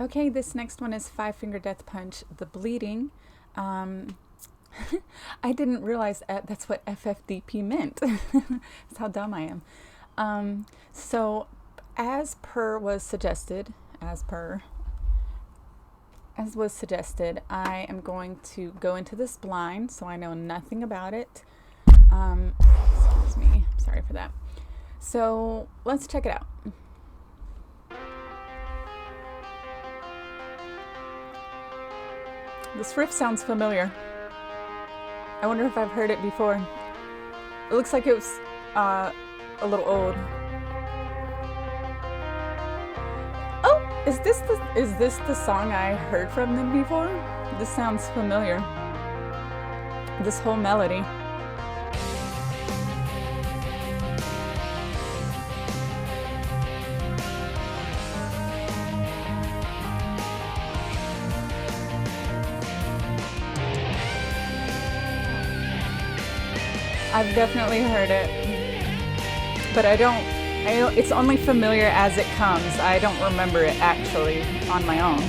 Okay, this next one is Five Finger Death Punch, The Bleeding. Um, I didn't realize that's what FFDP meant. That's how dumb I am. So, as per was suggested, as per as was suggested, I am going to go into this blind, so I know nothing about it. Excuse me, sorry for that. So let's check it out. This riff sounds familiar. I wonder if I've heard it before. It looks like it was a little old. Oh, is this the song I heard from them before? This sounds familiar. This whole melody. I've definitely heard it, but I don't, it's only familiar as it comes. I don't remember it actually on my own.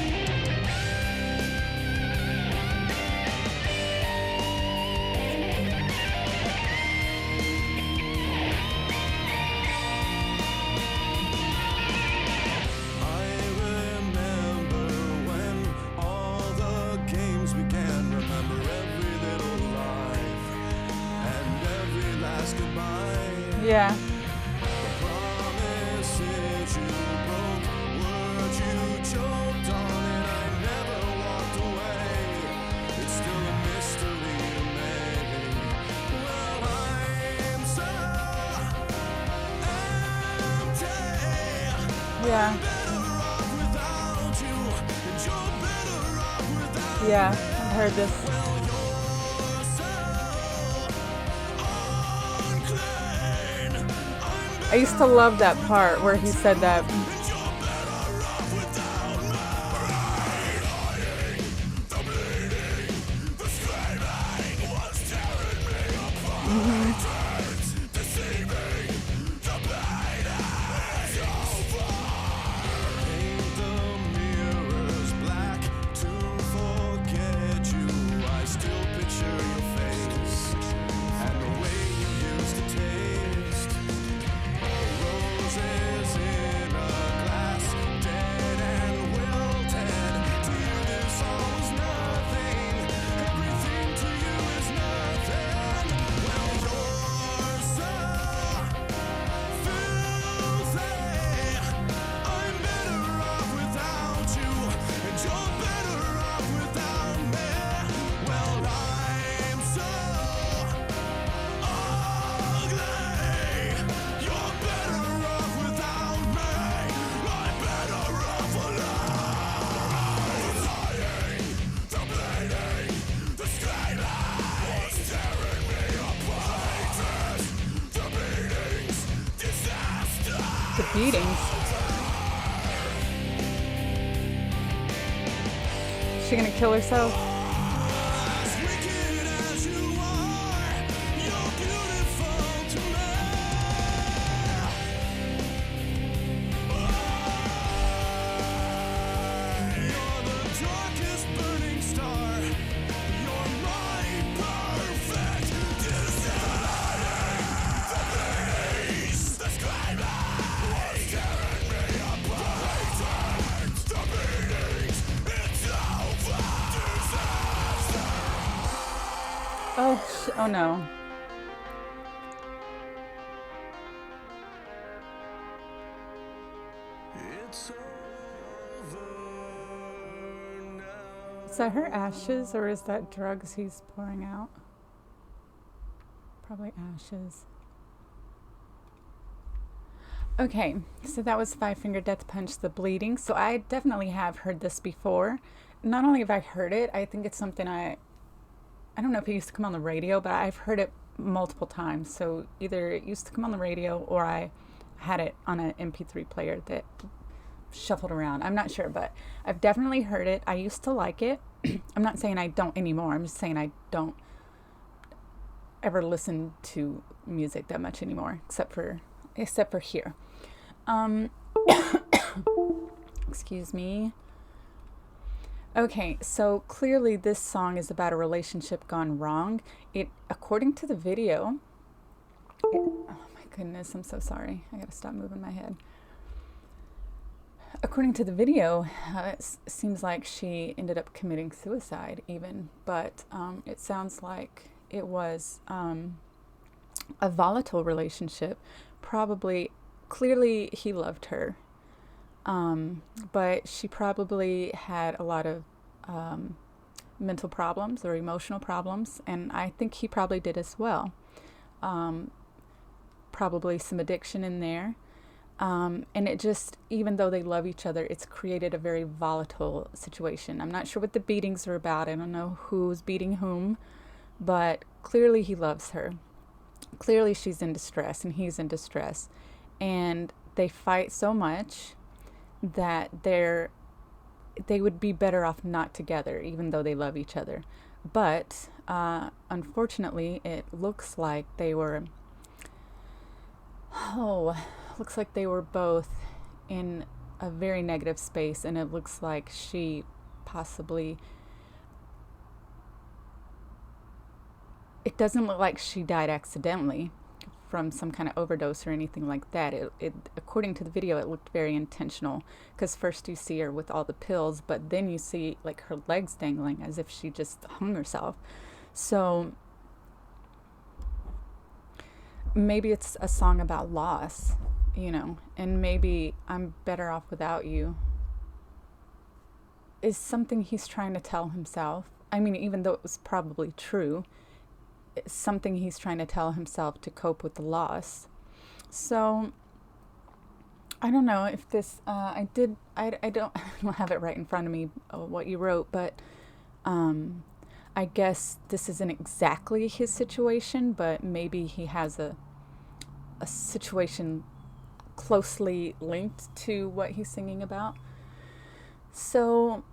Yeah. Yeah. Yeah, I've heard this. I used to love that part where he said that. The beatings. Is she gonna kill herself? Oh no. Is that her ashes or is that drugs he's pouring out? Probably ashes. Okay, so that was Five Finger Death Punch, The Bleeding. So I definitely have heard this before. Not only have I heard it, I think it's something I don't know if it used to come on the radio, but I've heard it multiple times. So either it used to come on the radio or I had it on an MP3 player that shuffled around. I'm not sure, but I've definitely heard it. I used to like it. I'm not saying I don't anymore. I'm just saying I don't ever listen to music that much anymore, except for here. Excuse me. Okay, so clearly this song is about a relationship gone wrong. According to the video, oh my goodness, I'm so sorry. I gotta stop moving my head. According to the video, it seems like she ended up committing suicide, even, but it sounds like it was a volatile relationship. Probably, clearly, he loved her, but she probably had a lot of um, mental problems or emotional problems, and I think he probably did as well. Um, Probably some addiction in there. And it just, even though they love each other, it's created a very volatile situation. I'm not sure what the beatings are about. I don't know who's beating whom, but clearly he loves her. Clearly she's in distress and he's in distress. And they fight so much that they would be better off not together, even though they love each other. But unfortunately, it looks like they were, oh, looks like they were both in a very negative space, and it looks like she possibly, it doesn't look like she died accidentally from some kind of overdose or anything like that. According to the video, it looked very intentional, because first you see her with all the pills, but then you see like her legs dangling as if she just hung herself. So maybe it's a song about loss, and maybe I'm better off without you is something he's trying to tell himself. I mean, even though it was probably true, it's something he's trying to tell himself to cope with the loss. So I don't know if this, I don't, I don't have it right in front of me, what you wrote, but I guess this isn't exactly his situation, but maybe he has a situation closely linked to what he's singing about. So,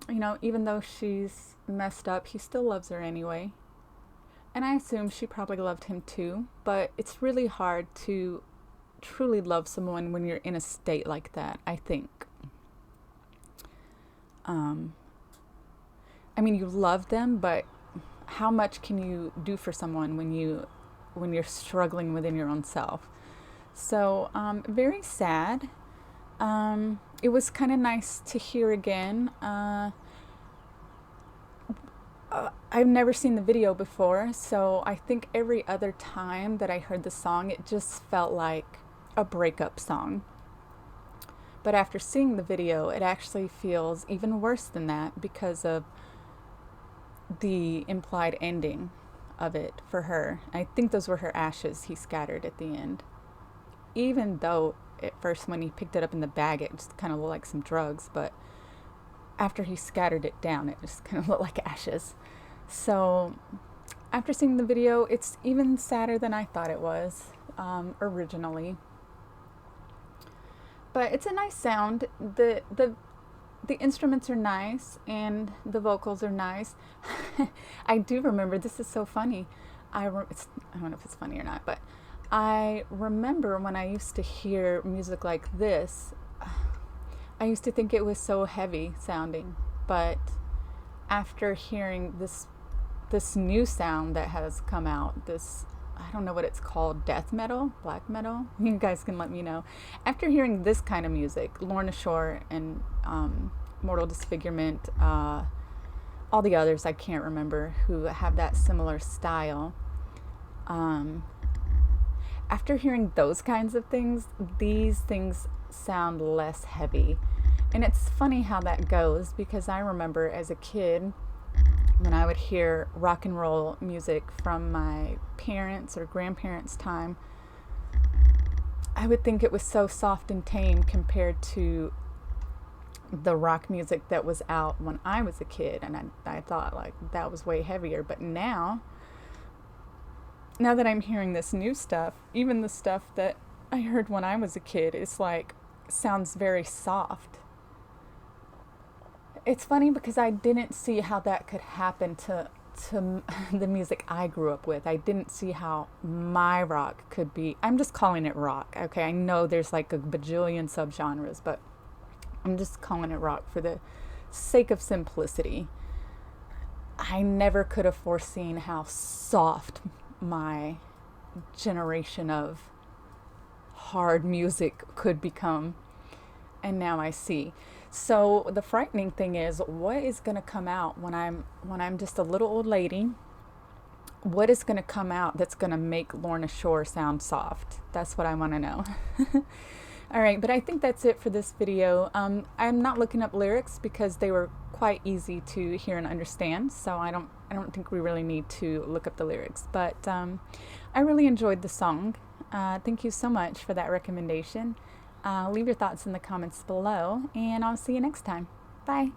even though she's messed up, he still loves her anyway. And I assume she probably loved him too, but it's really hard to truly love someone when you're in a state like that, I think. I mean, you love them, but how much can you do for someone when you're struggling within your own self? So, very sad. It was kind of nice to hear again. I've never seen the video before, so I think every other time that I heard the song, it just felt like a breakup song. But after seeing the video, it actually feels even worse than that because of the implied ending of it for her. I think those were her ashes he scattered at the end. Even though at first when he picked it up in the bag, it just kind of looked like some drugs, but after he scattered it down, it just kind of looked like ashes. So after seeing the video, it's even sadder than I thought it was originally. But it's a nice sound. The instruments are nice and the vocals are nice. I do remember, this is so funny. I don't know if it's funny or not, but I remember when I used to hear music like this, I used to think it was so heavy sounding. But after hearing this new sound that has come out, this, I don't know what it's called, death metal, black metal. You guys can let me know. After hearing this kind of music, Lorna Shore and Mortal Disfigurement, all the others I can't remember who have that similar style. After hearing those kinds of things, these things sound less heavy. And it's funny how that goes, because I remember as a kid, when I would hear rock and roll music from my parents' or grandparents' time, I would think it was so soft and tame compared to the rock music that was out when I was a kid. And I thought like that was way heavier. But now that I'm hearing this new stuff, even the stuff that I heard when I was a kid, it's like, sounds very soft. It's funny because I didn't see how that could happen to the music I grew up with. I didn't see how my rock could be. I'm just calling it rock, okay? I know there's like a bajillion subgenres, but I'm just calling it rock for the sake of simplicity. I never could have foreseen how soft my generation of hard music could become, and now I see. So the frightening thing is, what is going to come out when I'm just a little old lady? What is going to come out that's going to make Lorna Shore sound soft? That's what I want to know. All right, but I think that's it for this video. I'm not looking up lyrics because they were quite easy to hear and understand, so I don't think we really need to look up the lyrics. But I really enjoyed the song. Thank you so much for that recommendation. Leave your thoughts in the comments below, and I'll see you next time. Bye.